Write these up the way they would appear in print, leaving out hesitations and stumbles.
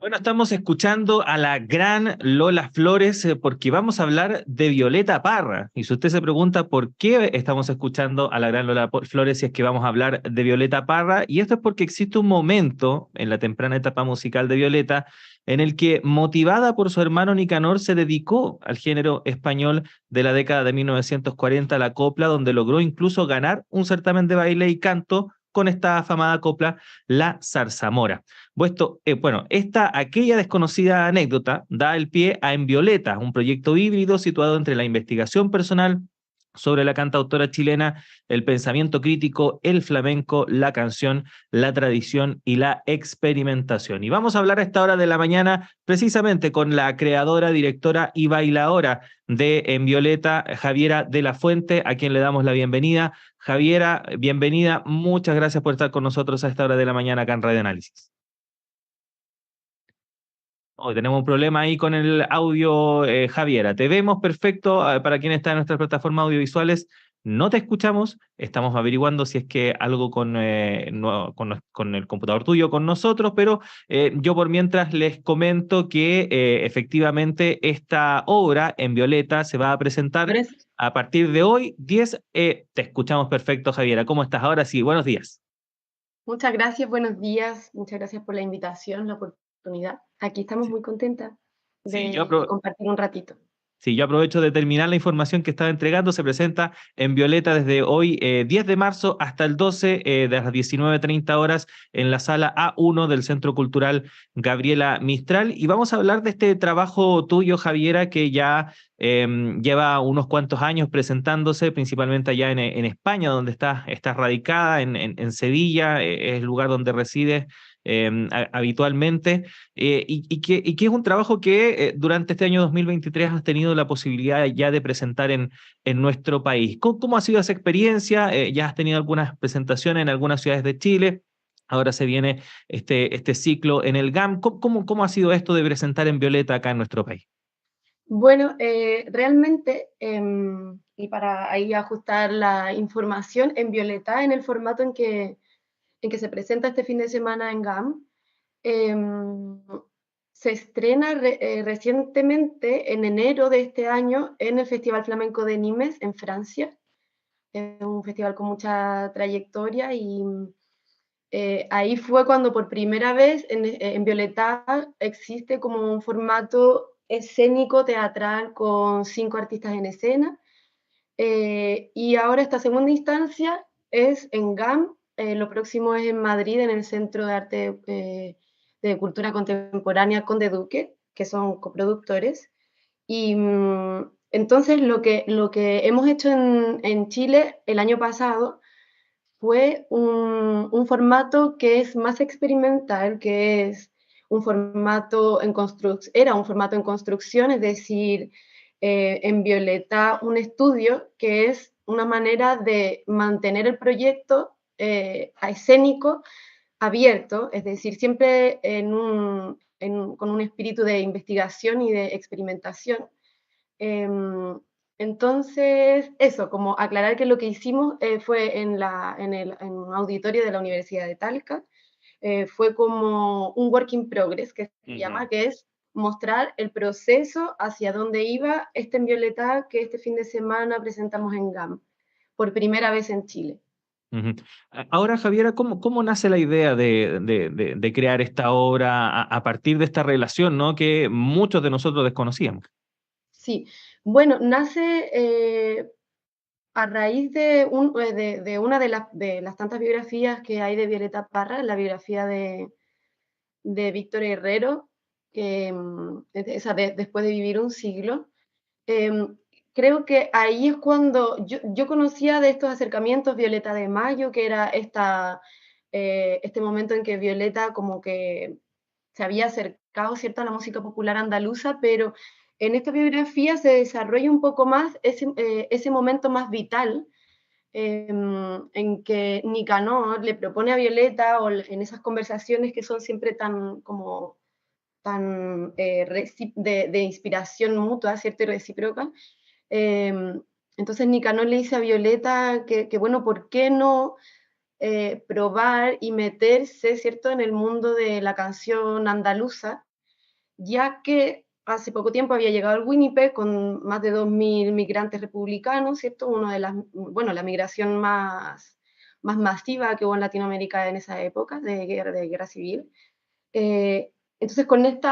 Bueno, estamos escuchando a la gran Lola Flores porque vamos a hablar de Violeta Parra. Y si usted se pregunta por qué estamos escuchando a la gran Flores si es que vamos a hablar de Violeta Parra, y esto es porque existe un momento en la temprana etapa musical de Violeta en el que, motivada por su hermano Nicanor, se dedicó al género español de la década de 1940, la copla, donde logró incluso ganar un certamen de baile y canto con esta afamada copla, La Zarzamora. Aquella desconocida anécdota da el pie a En Violeta, un proyecto híbrido situado entre la investigación personal sobre la cantautora chilena, el pensamiento crítico, el flamenco, la canción, la tradición y la experimentación. Y vamos a hablar a esta hora de la mañana precisamente con la creadora, directora y bailadora de En Violeta, Javiera de la Fuente, a quien le damos la bienvenida. Javiera, bienvenida. Muchas gracias por estar con nosotros a esta hora de la mañana acá en Radio Análisis. Hoy tenemos un problema ahí con el audio, Javiera. Te vemos perfecto, para quien está en nuestras plataformas audiovisuales. No te escuchamos. Estamos averiguando si es que algo con el computador tuyo, con nosotros, pero yo por mientras les comento que efectivamente esta obra en Violeta se va a presentar Gracias. a partir de hoy, 10. Te escuchamos perfecto, Javiera. ¿Cómo estás ahora? Sí, buenos días. Muchas gracias, buenos días. Muchas gracias por la invitación, la oportunidad. Aquí estamos Sí, muy contentas sí, de compartir un ratito. Sí, yo aprovecho de terminar la información que estaba entregando. Se presenta en Violeta desde hoy, 10 de marzo, hasta el 12, de las 19:30 horas, en la sala A1 del Centro Cultural Gabriela Mistral. Y vamos a hablar de este trabajo tuyo, Javiera, que ya lleva unos cuantos años presentándose, principalmente allá en España, donde estás radicada, en Sevilla, es el lugar donde resides habitualmente. Y que es un trabajo que durante este año 2023 has tenido la posibilidad ya de presentar en nuestro país. ¿Cómo ha sido esa experiencia? Ya has tenido algunas presentaciones en algunas ciudades de Chile. Ahora se viene este ciclo en el GAM. ¿Cómo ha sido esto de presentar en Violeta acá en nuestro país? Bueno, realmente, y para ahí ajustar la información, en Violeta, en el formato en que se presenta este fin de semana en GAM, em, se estrena recientemente, en enero de este año, en el Festival Flamenco de Nimes, en Francia. Es un festival con mucha trayectoria y ahí fue cuando por primera vez en Violeta existe como un formato escénico teatral con 5 artistas en escena. Y ahora esta segunda instancia es en GAM, lo próximo es en Madrid, en el Centro de Arte de Cultura Contemporánea Conde Duque, que son coproductores. Y entonces lo que hemos hecho en Chile el año pasado fue un formato que es más experimental, que es un formato en era un formato en construcción, es decir, en Violeta un estudio que es una manera de mantener el proyecto a escénico abierto, es decir, siempre con un espíritu de investigación y de experimentación. Entonces, eso, como aclarar que lo que hicimos fue en un auditorio de la Universidad de Talca, fue como un work in progress, que se Ujú. llama, que es mostrar el proceso hacia dónde iba este en Violeta que este fin de semana presentamos en GAM, por primera vez en Chile. Ujú. Ahora, Javiera, ¿cómo nace la idea de crear esta obra a partir de esta relación, ¿no? Que muchos de nosotros desconocíamos? Sí, bueno, nace a raíz de una de las tantas biografías que hay de Violeta Parra, la biografía de Víctor Herrero, que, esa después de vivir un siglo. Em, Creo que ahí es cuando yo conocía de estos acercamientos Violeta de Mayo, que era este momento en que Violeta como que se había acercado, ¿cierto?, a la música popular andaluza, pero en esta biografía se desarrolla un poco más ese momento más vital, en que Nicanor le propone a Violeta, o en esas conversaciones que son siempre tan de inspiración mutua, ¿cierto? Y recíproca. Eh, entonces Nicanor le dice a Violeta que bueno, ¿por qué no probar y meterse, ¿cierto?, en el mundo de la canción andaluza, ya que hace poco tiempo había llegado al Winnipeg con más de 2.000 migrantes republicanos, ¿cierto? Una de las, bueno, la migración más masiva que hubo en Latinoamérica en esa época de guerra civil. Entonces, con este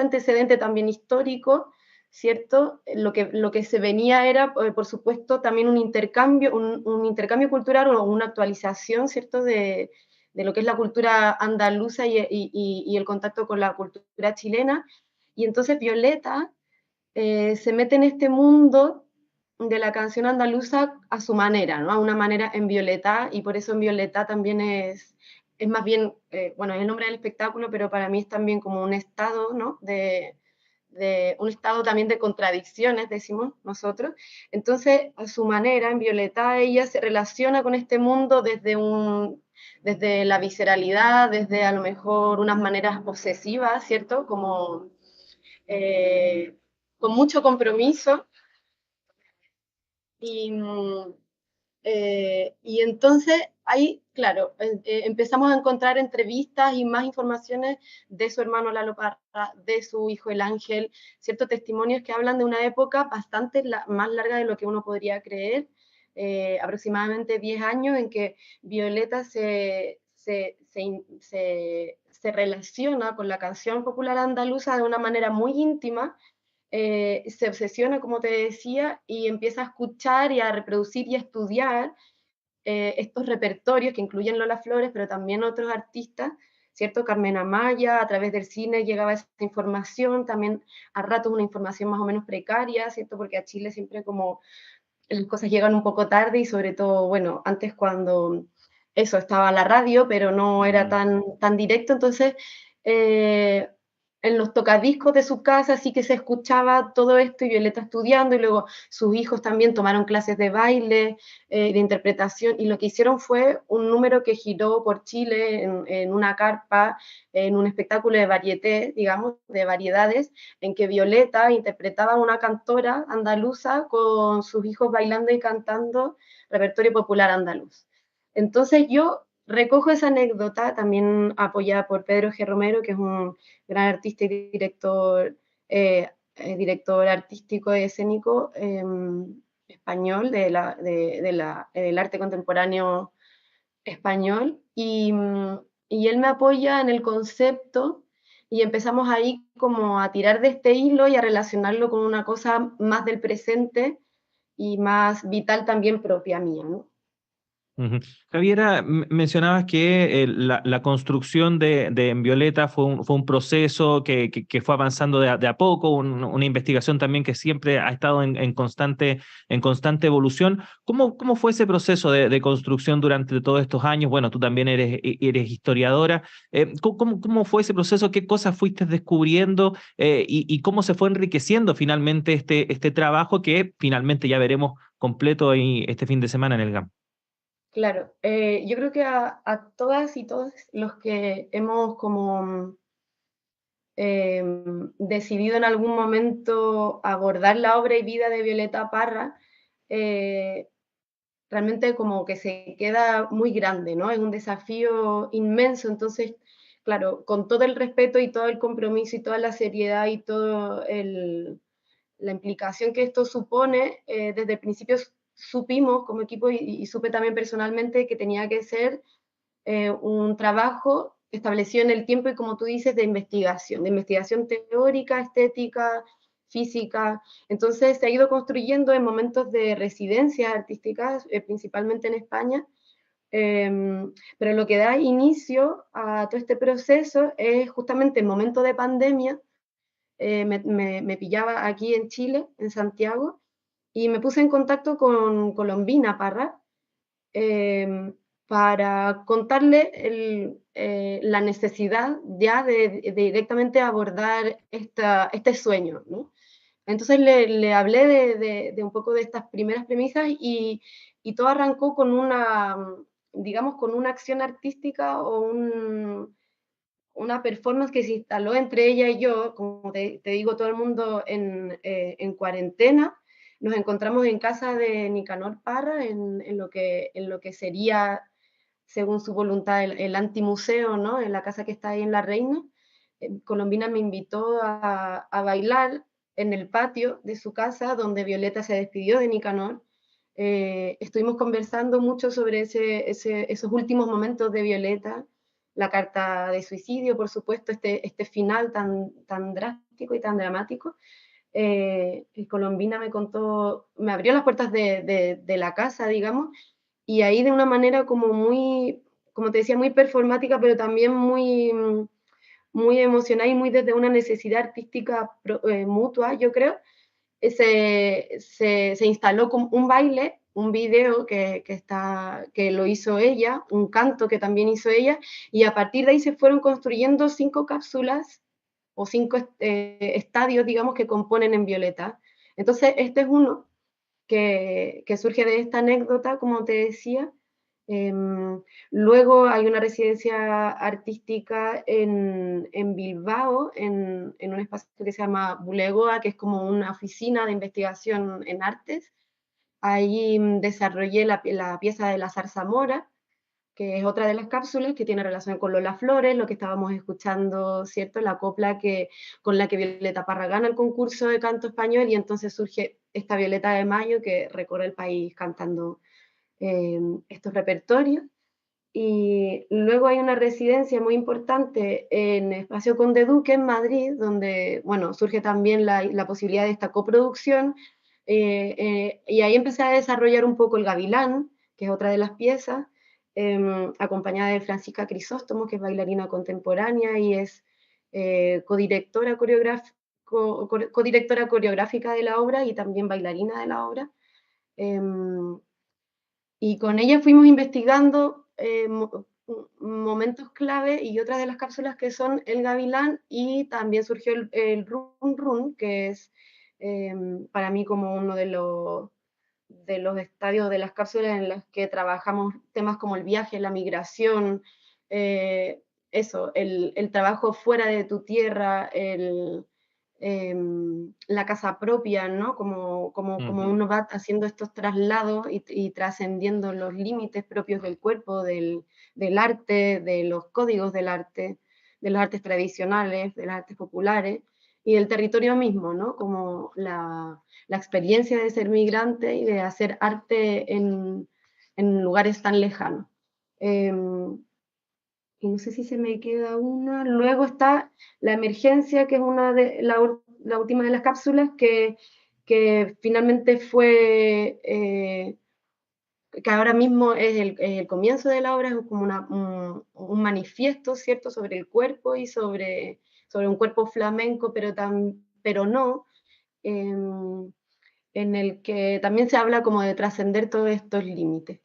antecedente también histórico, ¿cierto? Lo que se venía era, por supuesto, también un intercambio cultural o una actualización, ¿cierto? De lo que es la cultura andaluza y el contacto con la cultura chilena. Y entonces Violeta se mete en este mundo de la canción andaluza a su manera, ¿no? A una manera en Violeta, y por eso en Violeta también es más bien, bueno, es el nombre del espectáculo, pero para mí es también como un estado, ¿no? De un estado también de contradicciones, decimos nosotros. Entonces, a su manera, en Violeta, ella se relaciona con este mundo desde la visceralidad, desde a lo mejor unas maneras obsesivas, ¿cierto? Como eh, con mucho compromiso. Y, y entonces ahí, claro, empezamos a encontrar entrevistas y más informaciones de su hermano Lalo Parra, de su hijo el Ángel, ciertos testimonios que hablan de una época bastante más larga de lo que uno podría creer, aproximadamente 10 años en que Violeta se relaciona con la canción popular andaluza de una manera muy íntima, se obsesiona, como te decía, y empieza a escuchar y a reproducir y a estudiar estos repertorios que incluyen Lola Flores, pero también otros artistas, ¿cierto? Carmen Amaya, a través del cine llegaba esa información, también a ratos una información más o menos precaria, ¿cierto? Porque a Chile siempre como las cosas llegan un poco tarde y sobre todo, bueno, antes cuando eso estaba la radio, pero no era tan directo, entonces eh, en los tocadiscos de su casa sí que se escuchaba todo esto y Violeta estudiando y luego sus hijos también tomaron clases de baile, de interpretación y lo que hicieron fue un número que giró por Chile en una carpa, en un espectáculo de varieté, digamos, de variedades, en que Violeta interpretaba a una cantora andaluza con sus hijos bailando y cantando repertorio popular andaluz. Entonces yo recojo esa anécdota, también apoyada por Pedro G. Romero, que es un gran artista y director artístico y escénico español del arte contemporáneo español, y él me apoya en el concepto y empezamos ahí como a tirar de este hilo y a relacionarlo con una cosa más del presente y más vital también propia mía, ¿no? Ujú. Javiera, mencionabas que la construcción de En Violeta fue un proceso que fue avanzando de a poco, una investigación también que siempre ha estado en constante evolución. ¿Cómo fue ese proceso de construcción durante todos estos años? Bueno, tú también eres historiadora. ¿Cómo fue ese proceso? ¿Qué cosas fuiste descubriendo? Y cómo se fue enriqueciendo finalmente este trabajo que finalmente ya veremos completo ahí este fin de semana en el GAM? Claro, yo creo que a todas y todos los que hemos como decidido en algún momento abordar la obra y vida de Violeta Parra, eh, realmente como que se queda muy grande, ¿no? Es un desafío inmenso, entonces, claro, con todo el respeto y todo el compromiso y toda la seriedad y toda la implicación que esto supone, desde el principio supimos como equipo y supe también personalmente que tenía que ser un trabajo establecido en el tiempo y como tú dices, de investigación teórica, estética, física. Entonces se ha ido construyendo en momentos de residencias artísticas, principalmente en España, pero lo que da inicio a todo este proceso es justamente el momento de pandemia. Me pillaba aquí en Chile, en Santiago, y me puse en contacto con Colombina Parra, eh, para contarle la necesidad ya de directamente abordar este sueño, ¿no? Entonces le hablé de un poco de estas primeras premisas y todo arrancó con digamos, con una acción artística o una performance que se instaló entre ella y yo, como te digo, todo el mundo en cuarentena. Nos encontramos en casa de Nicanor Parra, en lo que sería, según su voluntad, el antimuseo, ¿no? En la casa que está ahí en La Reina. Colombina me invitó a bailar en el patio de su casa, donde Violeta se despidió de Nicanor. Estuvimos conversando mucho sobre esos últimos momentos de Violeta, la carta de suicidio, por supuesto, este final tan drástico y tan dramático. Y Colombina me contó, me abrió las puertas de la casa, digamos, y ahí de una manera como muy, como te decía, muy performática, pero también muy emocional y muy desde una necesidad artística mutua, yo creo, se instaló como un baile, un video que lo hizo ella, un canto que también hizo ella, y a partir de ahí se fueron construyendo 5 cápsulas o 5 estadios, digamos, que componen en Violeta. Entonces, este es uno que surge de esta anécdota, como te decía. Luego hay una residencia artística en Bilbao, en un espacio que se llama Bulegoa, que es como una oficina de investigación en artes. Ahí desarrollé la pieza de la zarzamora, que es otra de las cápsulas que tiene relación con Lola Flores, lo que estábamos escuchando, ¿cierto? La copla con la que Violeta Parra gana el concurso de canto español, y entonces surge esta Violeta de Mayo que recorre el país cantando estos repertorios. Y luego hay una residencia muy importante en Espacio Conde Duque, en Madrid, donde, bueno, surge también la posibilidad de esta coproducción, y ahí empecé a desarrollar un poco el Gavilán, que es otra de las piezas, acompañada de Francisca Crisóstomo, que es bailarina contemporánea y es codirectora, codirectora coreográfica de la obra y también bailarina de la obra. Y con ella fuimos investigando momentos clave y otras de las cápsulas que son el Gavilán, y también surgió el Run Run, que es para mí como uno de los estadios de las cápsulas en las que trabajamos temas como el viaje, la migración, eh, eso, el trabajo fuera de tu tierra, la casa propia, ¿no? Como uno va haciendo estos traslados y trascendiendo los límites propios del cuerpo, del arte, de los códigos del arte, de las artes tradicionales, de las artes populares y del territorio mismo, ¿no? Como la experiencia de ser migrante y de hacer arte en lugares tan lejanos. Y no sé si se me queda una. Luego está la emergencia, que es la última de las cápsulas, que finalmente fue, que ahora mismo es el comienzo de la obra, es como un manifiesto, ¿cierto?, sobre el cuerpo y sobre un cuerpo flamenco, pero no, en el que también se habla como de trascender todos estos límites.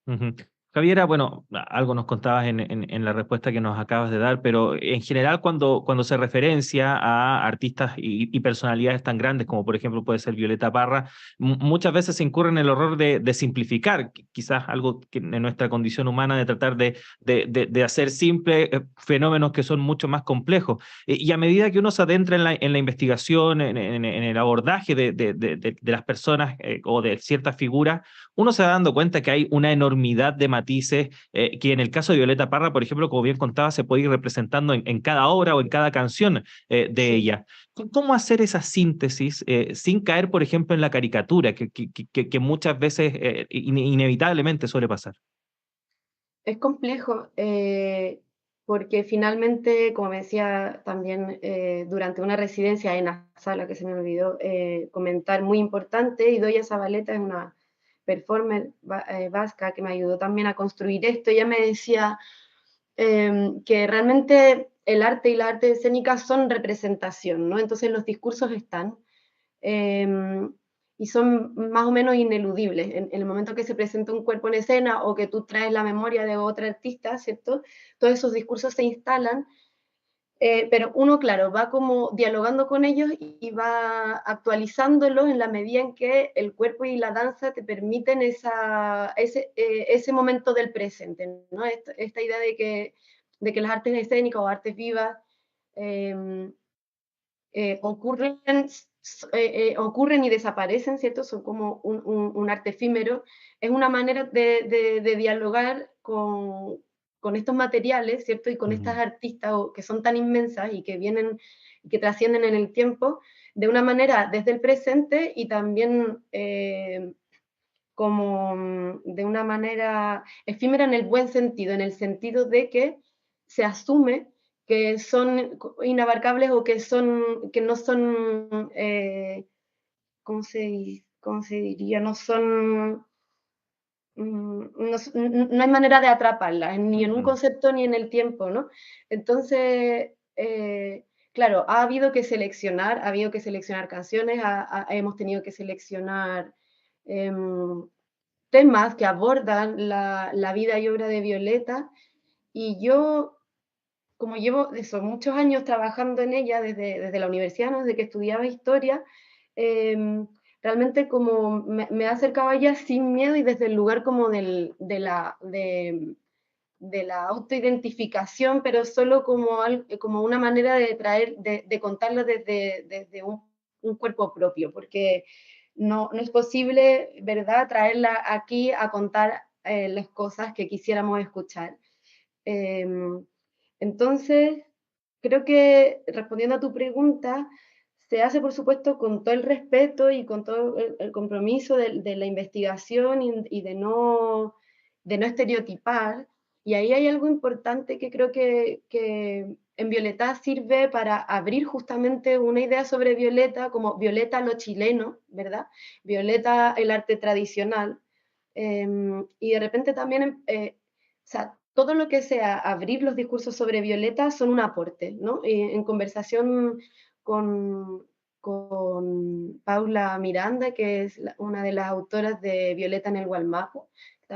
Ujú. Javiera, bueno, algo nos contabas en la respuesta que nos acabas de dar, pero en general cuando se referencia a artistas y personalidades tan grandes como por ejemplo puede ser Violeta Parra, muchas veces se incurre en el error de simplificar, quizás algo que en nuestra condición humana de tratar de hacer simple fenómenos que son mucho más complejos. Y a medida que uno se adentra en la investigación, en el abordaje de las personas o de ciertas figuras, uno se va dando cuenta que hay una enormidad de matices que en el caso de Violeta Parra, por ejemplo, como bien contaba, se puede ir representando en cada obra o en cada canción de Sí. ella. ¿Cómo hacer esa síntesis sin caer, por ejemplo, en la caricatura que muchas veces inevitablemente suele pasar? Es complejo, porque finalmente, como me decía también durante una residencia en la sala, que se me olvidó comentar, muy importante, Idoia Zabaleta es una performer vasca que me ayudó también a construir esto. Ella me decía que realmente el arte y la arte escénica son representación, ¿no? Entonces los discursos están, eh, y son más o menos ineludibles. En el momento que se presenta un cuerpo en escena o que tú traes la memoria de otra artista, ¿cierto? Todos esos discursos se instalan, pero uno, claro, va como dialogando con ellos y va actualizándolos en la medida en que el cuerpo y la danza te permiten ese momento del presente, ¿no? Esta idea de que las artes escénicas o artes vivas eh, ocurren y desaparecen, ¿cierto? Son como un arte efímero. Es una manera de dialogar con estos materiales, ¿cierto? Y con estas artistas que son tan inmensas y que vienen, que trascienden en el tiempo, de una manera desde el presente y también como de una manera efímera en el buen sentido, en el sentido de que se asume que son inabarcables o que no son, ¿cómo se diría? No son, no hay manera de atraparlas, ni en un concepto ni en el tiempo, ¿no? Entonces, claro, ha habido que seleccionar, canciones, hemos tenido que seleccionar temas que abordan la vida y obra de Violeta, y yo, como llevo eso, muchos años trabajando en ella desde la universidad, ¿no? Desde que estudiaba historia, realmente como me he acercado a ella sin miedo y desde el lugar como de la autoidentificación, pero solo como una manera de de contarlo desde un cuerpo propio, porque no es posible, ¿verdad?, traerla aquí a contar las cosas que quisiéramos escuchar. Em, entonces, creo que respondiendo a tu pregunta, se hace, por supuesto, con todo el respeto y con todo el compromiso de la investigación y de no estereotipar. Y ahí hay algo importante que creo que en Violeta sirve para abrir justamente una idea sobre Violeta, como Violeta lo chileno, ¿verdad? Violeta el arte tradicional. Y de repente también, o sea, todo lo que sea abrir los discursos sobre Violeta son un aporte, ¿no? En conversación con, con Paula Miranda, que es una de las autoras de Violeta en el Gualmapu,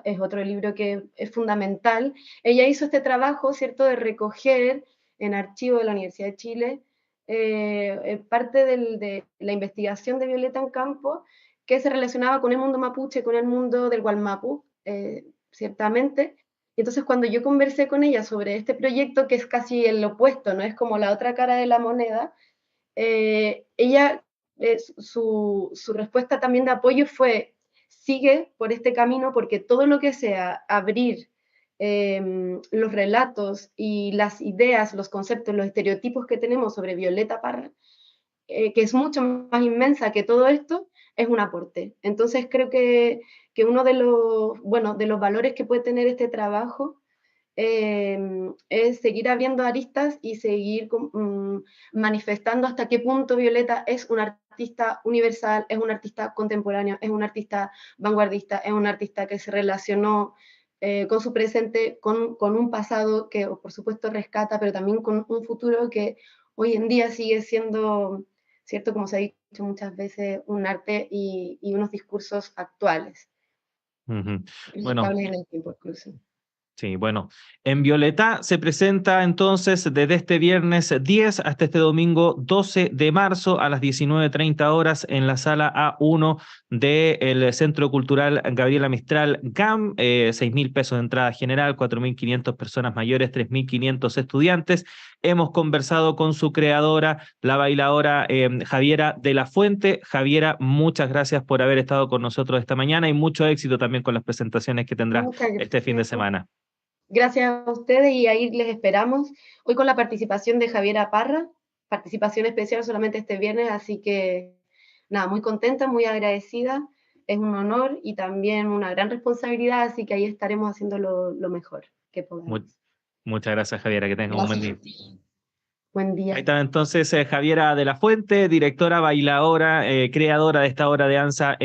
es otro libro que es fundamental. Ella hizo este trabajo, ¿cierto?, de recoger en archivo de la Universidad de Chile parte de la investigación de Violeta en campo que se relacionaba con el mundo mapuche, con el mundo del Gualmapu, ciertamente. Entonces, cuando yo conversé con ella sobre este proyecto, que es casi el opuesto, ¿no? Es como la otra cara de la moneda, ella, su respuesta también de apoyo fue, sigue por este camino porque todo lo que sea abrir los relatos y las ideas, los conceptos, los estereotipos que tenemos sobre Violeta Parra, que es mucho más inmensa que todo esto, es un aporte. Entonces creo que uno de los, bueno, de los valores que puede tener este trabajo es seguir abriendo aristas y seguir manifestando hasta qué punto Violeta es un artista universal, es un artista contemporáneo, es un artista vanguardista, es un artista que se relacionó con su presente, con un pasado que por supuesto rescata, pero también con un futuro que hoy en día sigue siendo, ¿cierto? Como se ha dicho muchas veces, un arte y unos discursos actuales, Bueno, proyectables en el tiempo incluso. sí, bueno, en Violeta se presenta entonces desde este viernes 10 hasta este domingo 12 de marzo a las 19:30 horas en la sala A1 del Centro Cultural Gabriela Mistral GAM, 6.000 pesos de entrada general, 4.500 personas mayores, 3.500 estudiantes. Hemos conversado con su creadora, la bailadora Javiera de la Fuente. Javiera, muchas gracias por haber estado con nosotros esta mañana y mucho éxito también con las presentaciones que tendrás Muchas este fin de gracias. semana. Gracias a ustedes y ahí les esperamos. Hoy con la participación de Javiera Parra, participación especial solamente este viernes, así que nada, muy contenta, muy agradecida. Es un honor y también una gran responsabilidad, así que ahí estaremos haciendo lo mejor que Mu- podamos. Muchas gracias, Javiera, que tengas un buen Gracias. día. Buen Ahí día. está entonces Javiera de la Fuente, directora, bailadora, creadora de esta obra de danza